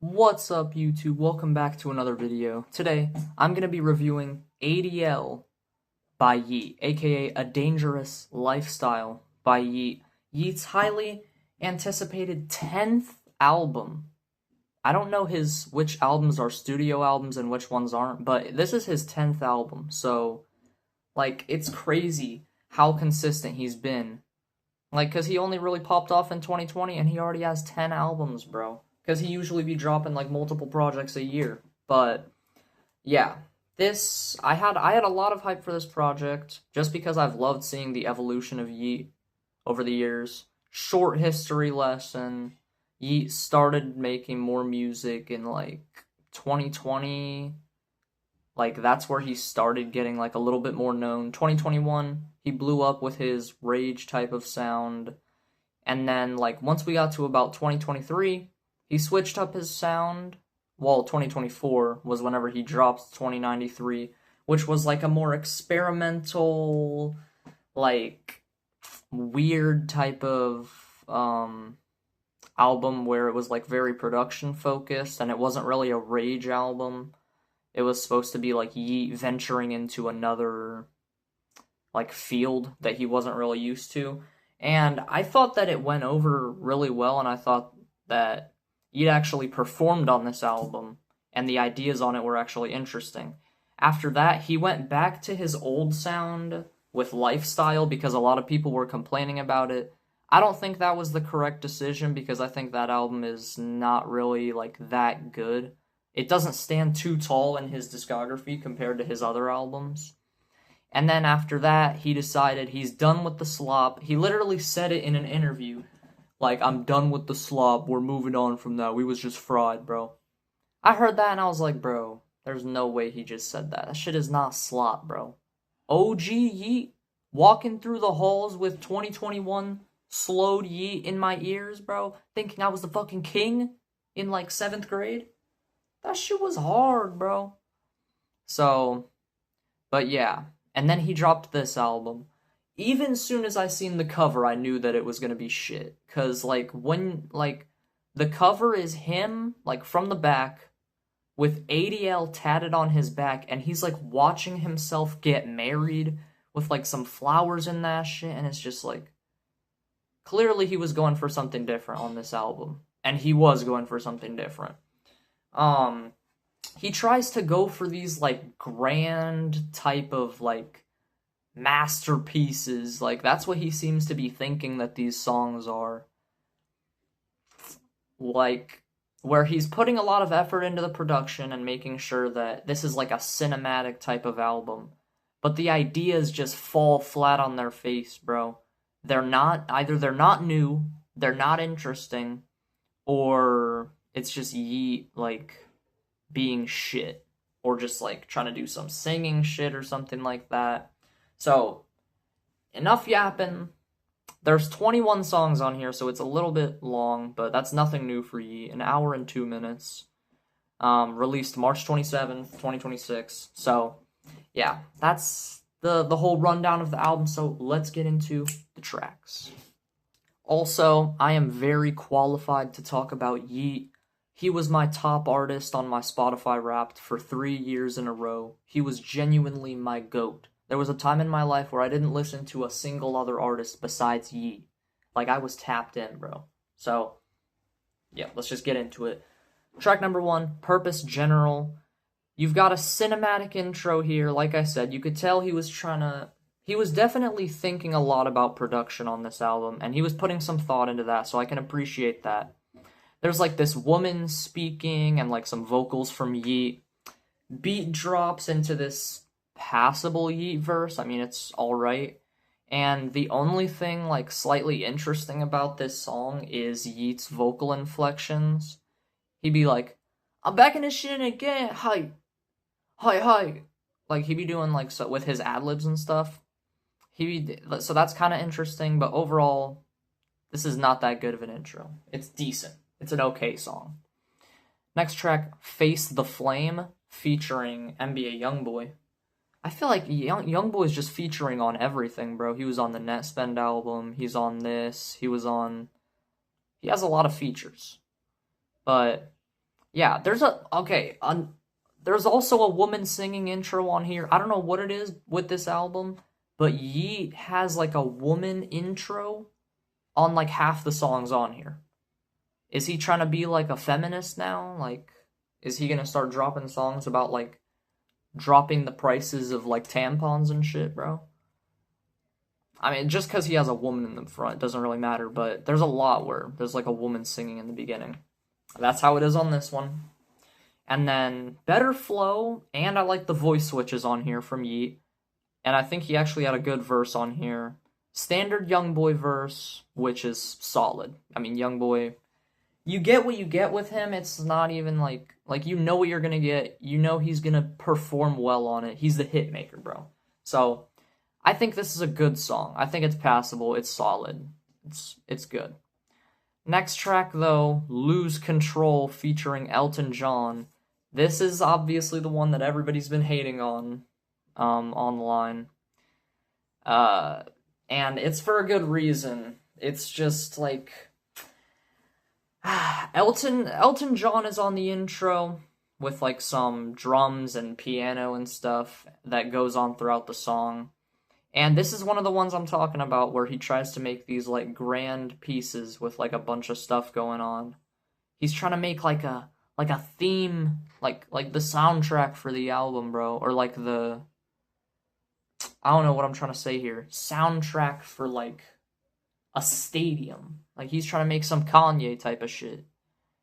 What's up, YouTube? Welcome back to another video. Today, I'm going to be reviewing ADL by Yeat, aka A Dangerous Lifestyle by Yeat. Yeat's highly anticipated 10th album. I don't know which albums are studio albums and which ones aren't, but this is his 10th album, so, it's crazy how consistent he's been. Because he only really popped off in 2020, and he already has 10 albums, bro. Because he usually be dropping, multiple projects a year. But, yeah. I had a lot of hype for this project, just because I've loved seeing the evolution of Yeat over the years. Short history lesson. Yeat started making more music in, 2020. That's where he started getting, a little bit more known. 2021, he blew up with his rage type of sound. And then, once we got to about 2023, he switched up his sound. Well, 2024 was whenever he dropped 2093, which was, a more experimental, weird type of, album where it was, very production-focused, and it wasn't really a rage album. It was supposed to be, Yeat venturing into another, field that he wasn't really used to. And I thought that it went over really well, and I thought that Yeat actually performed on this album, and the ideas on it were actually interesting. After that, he went back to his old sound with Lifestyle because a lot of people were complaining about it. I don't think that was the correct decision because I think that album is not really, that good. It doesn't stand too tall in his discography compared to his other albums. And then after that, he decided he's done with the slop. He literally said it in an interview. I'm done with the slop. We're moving on from that. We was just fried, bro. I heard that and I was like, bro, there's no way he just said that. That shit is not slop, bro. OG Yeat walking through the halls with 2021 slowed Yeat in my ears, bro. Thinking I was the fucking king in 7th grade. That shit was hard, bro. So, but yeah. And then he dropped this album. Even soon as I seen the cover, I knew that it was gonna be shit. Cause, when, the cover is him, from the back, with ADL tatted on his back, and he's, watching himself get married with, some flowers in that shit, and it's just, clearly he was going for something different on this album. And he was going for something different. He tries to go for these, grand type of, masterpieces. That's what he seems to be thinking that these songs are. Where he's putting a lot of effort into the production and making sure that this is, a cinematic type of album. But the ideas just fall flat on their face, bro. Either they're not new, they're not interesting, or it's just Yeat, being shit, or just trying to do some singing shit or something like that. So, enough yapping. There's 21 songs on here, so it's a little bit long, but that's nothing new for Yeat. An hour and 2 minutes. Released March 27th, 2026. So, yeah, that's the whole rundown of the album, so let's get into the tracks. Also, I am very qualified to talk about Yeat. He was my top artist on my Spotify Wrapped for 3 years in a row. He was genuinely my GOAT. There was a time in my life where I didn't listen to a single other artist besides Yeat. I was tapped in, bro. So, yeah, let's just get into it. Track number 1, Purpose General. You've got a cinematic intro here. Like I said, you could tell he was definitely thinking a lot about production on this album, and he was putting some thought into that, so I can appreciate that. There's, this woman speaking and, some vocals from Yeat. Beat drops into this passable Yeat verse. I mean, it's alright. And the only thing, slightly interesting about this song is Yeat's vocal inflections. He'd be like, I'm back in this shit again, hi. He'd be doing, so with his ad-libs and stuff. So that's kind of interesting, but overall, this is not that good of an intro. It's decent. It's an okay song. Next track, Face the Flame, featuring NBA Youngboy. I feel like Youngboy's just featuring on everything, bro. He was on the Netspend album. He's on this. He has a lot of features. But Yeah, there's also a woman singing intro on here. I don't know what it is with this album, but Yeat has like a woman intro on like half the songs on here. Is he trying to be like a feminist now? Like, is he gonna start dropping songs about like dropping the prices of like tampons and shit, bro? I mean, just because he has a woman in the front doesn't really matter, but there's a lot where there's like a woman singing in the beginning. That's how it is on this one. And then better flow, and I like the voice switches on here from Yeat. And I think he actually had a good verse on here. Standard Youngboy verse, which is solid. I mean, Youngboy, you get what you get with him. It's not even like you know what you're gonna get. You know he's gonna perform well on it. He's the hit maker, bro. So I think this is a good song. I think it's passable. It's solid. It's good. Next track though, Lose Control featuring Elton John. This is obviously the one that everybody's been hating on online. And it's for a good reason. It's just like Elton John is on the intro with like some drums and piano and stuff that goes on throughout the song. And this is one of the ones I'm talking about where he tries to make these like grand pieces with like a bunch of stuff going on. He's trying to make like a theme, like the soundtrack for the album, bro, or like the I don't know what I'm trying to say here. Soundtrack for like a stadium. Like he's trying to make some Kanye type of shit.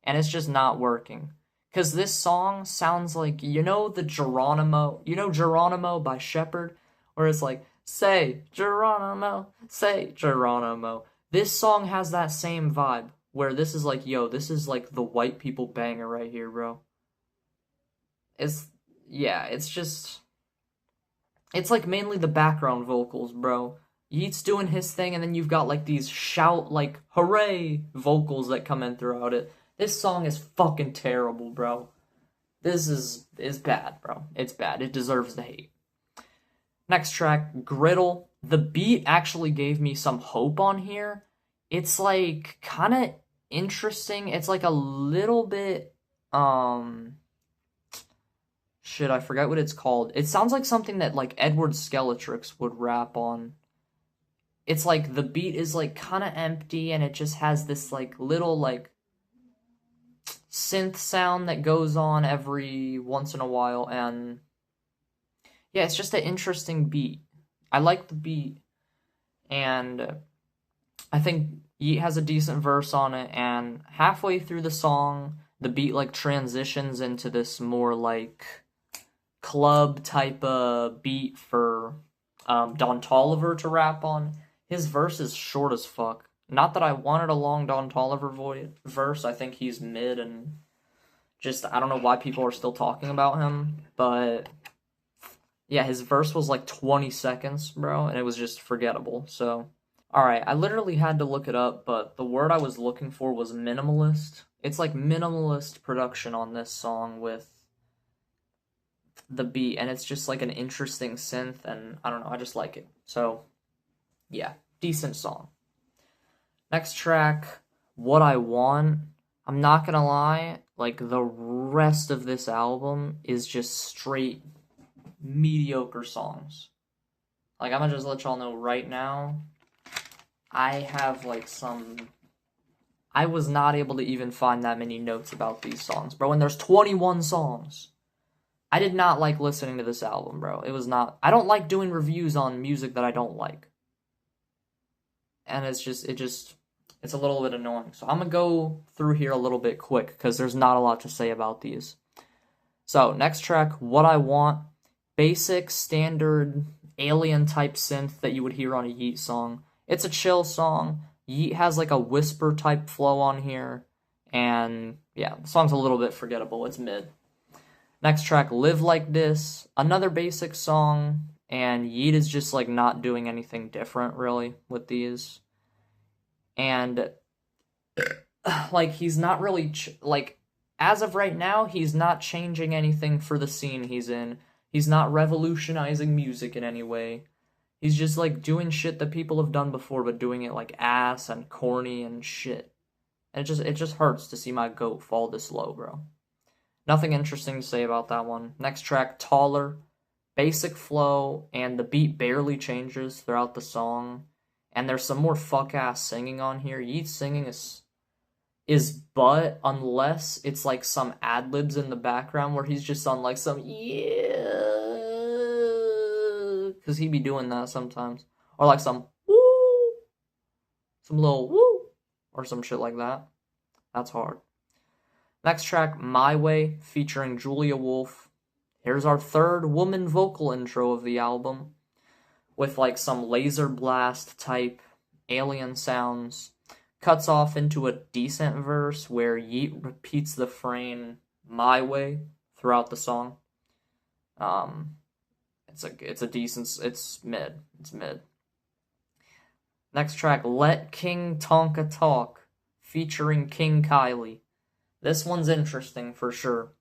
And it's just not working. Cause this song sounds like, you know Geronimo by Shepherd? Where it's like, say Geronimo, say Geronimo. This song has that same vibe. Where this is like, yo, this is like the white people banger right here, bro. It's like mainly the background vocals, bro. Yeat's doing his thing, and then you've got like these shout, like, hooray vocals that come in throughout it. This song is fucking terrible, bro. This is bad, bro. It's bad. It deserves the hate. Next track, Griddle. The beat actually gave me some hope on here. It's like kind of interesting. It's like a little bit shit, I forgot what it's called. It sounds like something that like Edward Skeletrix would rap on. It's like the beat is like kind of empty and it just has this like little like synth sound that goes on every once in a while, and yeah, it's just an interesting beat. I like the beat, and I think Yeat has a decent verse on it, and halfway through the song, the beat like transitions into this more like club type of beat for Don Toliver to rap on. His verse is short as fuck. Not that I wanted a long Don Toliver verse. I think he's mid and just, I don't know why people are still talking about him. But yeah, his verse was like 20 seconds, bro, and it was just forgettable. So, alright, I literally had to look it up, but the word I was looking for was minimalist. It's like minimalist production on this song with the beat, and it's just like an interesting synth, and I don't know, I just like it. So, yeah, decent song. Next track, What I Want. I'm not gonna lie, like the rest of this album is just straight mediocre songs. Like, I'm gonna just let y'all know right now, I have like I was not able to even find that many notes about these songs, bro, and there's 21 songs. I did not like listening to this album, bro. It was not, I don't like doing reviews on music that I don't like. And it's a little bit annoying. So I'm gonna go through here a little bit quick, because there's not a lot to say about these. So, next track, What I Want. Basic, standard, alien type synth that you would hear on a Yeat song. It's a chill song. Yeat has like a whisper type flow on here. And yeah, the song's a little bit forgettable. It's mid. Next track, Live Like This. Another basic song. And Yeat is just like not doing anything different really with these. And like he's not really like as of right now, he's not changing anything for the scene he's in. He's not revolutionizing music in any way. He's just like doing shit that people have done before, but doing it like ass and corny and shit. And it just hurts to see my goat fall this low, bro. Nothing interesting to say about that one. Next track, Taller. Basic flow, and the beat barely changes throughout the song. And there's some more fuck-ass singing on here. Yeat's singing is butt, unless it's like some ad-libs in the background where he's just on like some yeah, because he be doing that sometimes. Or like some woo, some little woo, or some shit like that. That's hard. Next track, My Way, featuring Julia Wolf. Here's our third woman vocal intro of the album, with like some laser blast type alien sounds. Cuts off into a decent verse where Yeat repeats the frame "My Way" throughout the song. It's a decent, it's mid. Next track, Let King Tonka Talk, featuring King Kylie. This one's interesting for sure.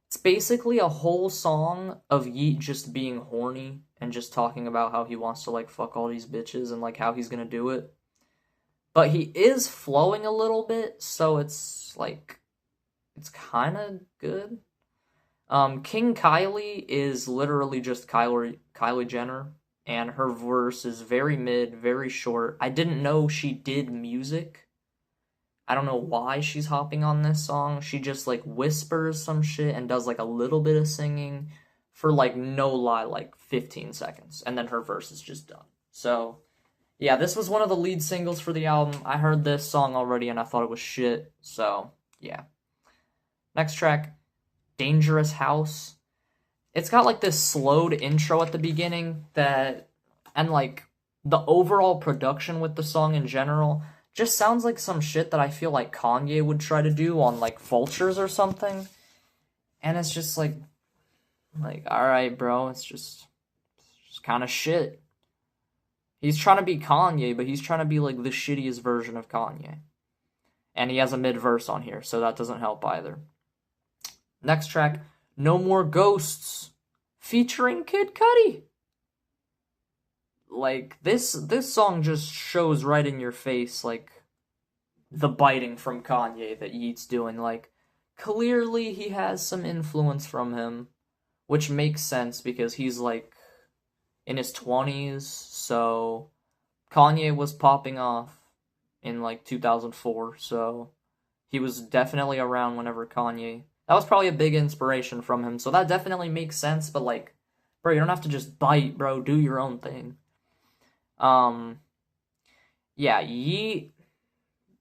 It's basically a whole song of Yeat just being horny and just talking about how he wants to like fuck all these bitches and like how he's gonna do it. But he is flowing a little bit, so it's like it's kind of good. King Kylie is literally just Kylie Jenner, and her verse is very mid, very short. I didn't know she did music. I don't know why she's hopping on this song. She just like whispers some shit and does like a little bit of singing for like no lie, like 15 seconds, and then her verse is just done. So yeah, this was one of the lead singles for the album. I heard this song already and I thought it was shit. So yeah. Next track, Dangerous House. It's got like this slowed intro at the beginning and like the overall production with the song in general just sounds like some shit that I feel like Kanye would try to do on like Vultures or something. And it's just like alright, bro, it's just kind of shit. He's trying to be Kanye, but he's trying to be like the shittiest version of Kanye. And he has a mid-verse on here, so that doesn't help either. Next track, No More Ghosts, featuring Kid Cudi. Like, this song just shows right in your face, like, the biting from Kanye that Yeat's doing. Like, clearly he has some influence from him, which makes sense because he's, like, in his 20s, so Kanye was popping off in, like, 2004, so he was definitely around whenever Kanye... That was probably a big inspiration from him, so that definitely makes sense, but, like, bro, you don't have to just bite, bro, do your own thing. Yeah, Yeat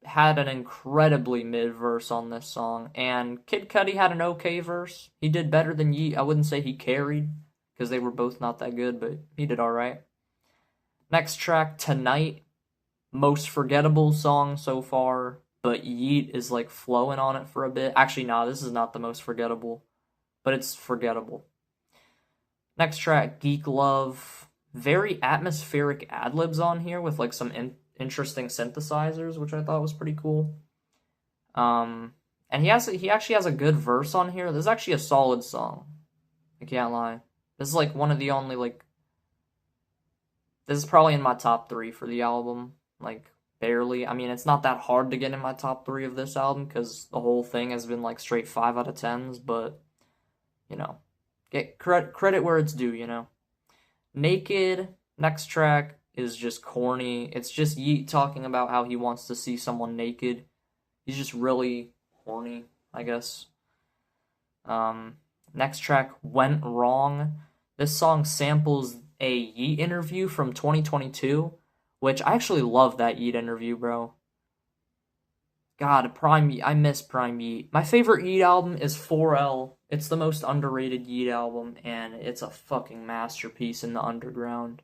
had an incredibly mid verse on this song, and Kid Cudi had an okay verse. He did better than Yeat. I wouldn't say he carried, because they were both not that good, but he did alright. Next track, Tonight, most forgettable song so far, but Yeat is like flowing on it for a bit. Actually, nah, this is not the most forgettable, but it's forgettable. Next track, Geek Love. Very atmospheric ad-libs on here with like some interesting synthesizers, which I thought was pretty cool. And he actually has a good verse on here. This is actually a solid song. I can't lie. This is like one of the only like... This is probably in my top 3 for the album. Like, barely. I mean, it's not that hard to get in my top 3 of this album because the whole thing has been like straight 5 out of 10s, but, you know, get credit where it's due, you know. Naked, next track, is just corny. It's just Yeat talking about how he wants to see someone naked. He's just really horny, I guess. Next track, Went Wrong. This song samples a Yeat interview from 2022, which I actually love that Yeat interview, bro. God, Prime Yeat. I miss Prime Yeat. My favorite Yeat album is 4L. It's the most underrated Yeat album, and it's a fucking masterpiece in the underground.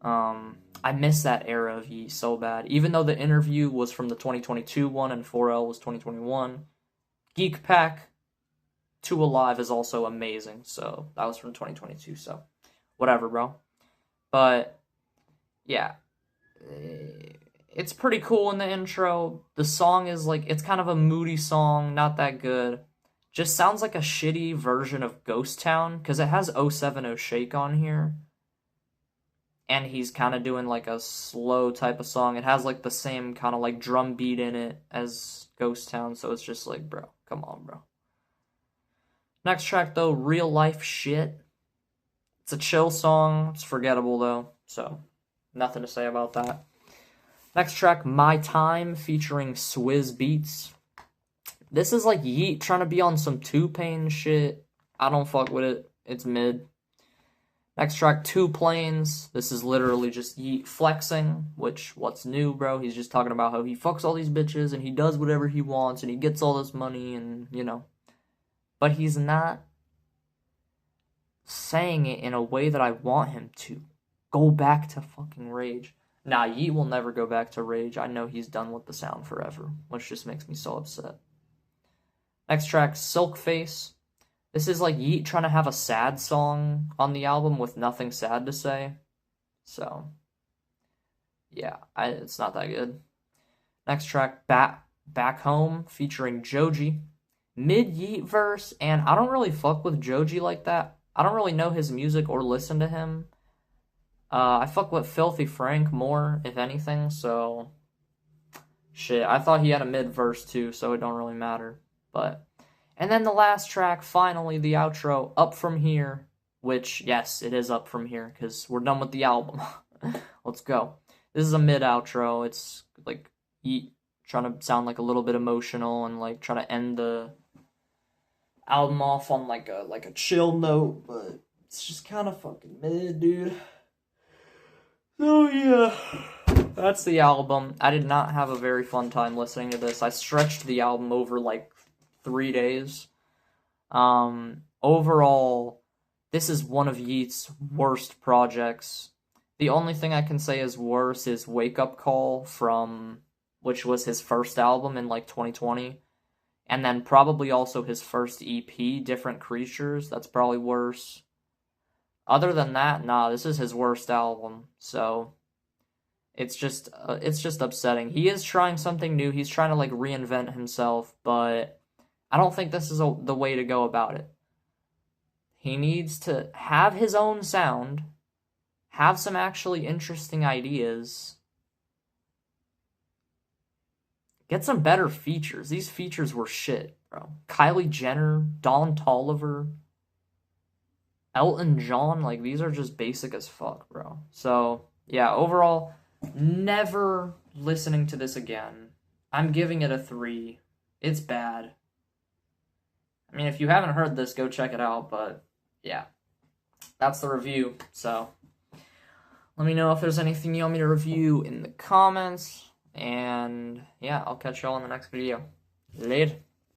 I miss that era of Yeat so bad. Even though the interview was from the 2022 one and 4L was 2021. Geek Pack 2 Alive is also amazing, so that was from 2022, so whatever, bro. But, yeah. It's pretty cool in the intro. The song is like, it's kind of a moody song, not that good. Just sounds like a shitty version of Ghost Town, because it has 070 Shake on here. And he's kind of doing like a slow type of song. It has like the same kind of like drum beat in it as Ghost Town, so it's just like, bro, come on, bro. Next track, though, Real Life Shit. It's a chill song. It's forgettable, though, so nothing to say about that. Next track, My Time, featuring Swizz Beatz. This is like Yeat trying to be on some Two-Pain shit. I don't fuck with it. It's mid. Next track, Two Planes. This is literally just Yeat flexing, which, what's new, bro? He's just talking about how he fucks all these bitches and he does whatever he wants and he gets all this money and, you know. But he's not saying it in a way that I want him to. Go back to fucking Rage. Nah, Yeat will never go back to Rage. I know he's done with the sound forever, which just makes me so upset. Next track, Silk Face. This is like Yeat trying to have a sad song on the album with nothing sad to say. So, yeah, it's not that good. Next track, Back Home, featuring Joji. Mid-Yeat verse, and I don't really fuck with Joji like that. I don't really know his music or listen to him. I fuck with Filthy Frank more, if anything, so... Shit, I thought he had a mid-verse too, so it don't really matter. But... And then the last track, finally, the outro, Up From Here, which, yes, it is Up From Here, because we're done with the album. Let's go. This is a mid-outro. It's, like, trying to sound, like, a little bit emotional and, like, trying to end the album off on, like a chill note, but it's just kind of fucking mid, dude. So, yeah. That's the album. I did not have a very fun time listening to this. I stretched the album over, like, 3 days. Overall, this is one of Yeat's worst projects. The only thing I can say is worse is Wake Up Call which was his first album in like 2020. And then probably also his first EP, Different Creatures. That's probably worse. Other than that, nah, this is his worst album. So it's just upsetting. He is trying something new. He's trying to like reinvent himself, but I don't think this is the way to go about it. He needs to have his own sound, have some actually interesting ideas, get some better features. These features were shit, bro. Kylie Jenner, Don Toliver, Elton John, like, these are just basic as fuck, bro. So, yeah, overall, never listening to this again. I'm giving it a 3. It's bad. I mean, if you haven't heard this, go check it out, but yeah, that's the review. So let me know if there's anything you want me to review in the comments, and yeah, I'll catch y'all in the next video. Later.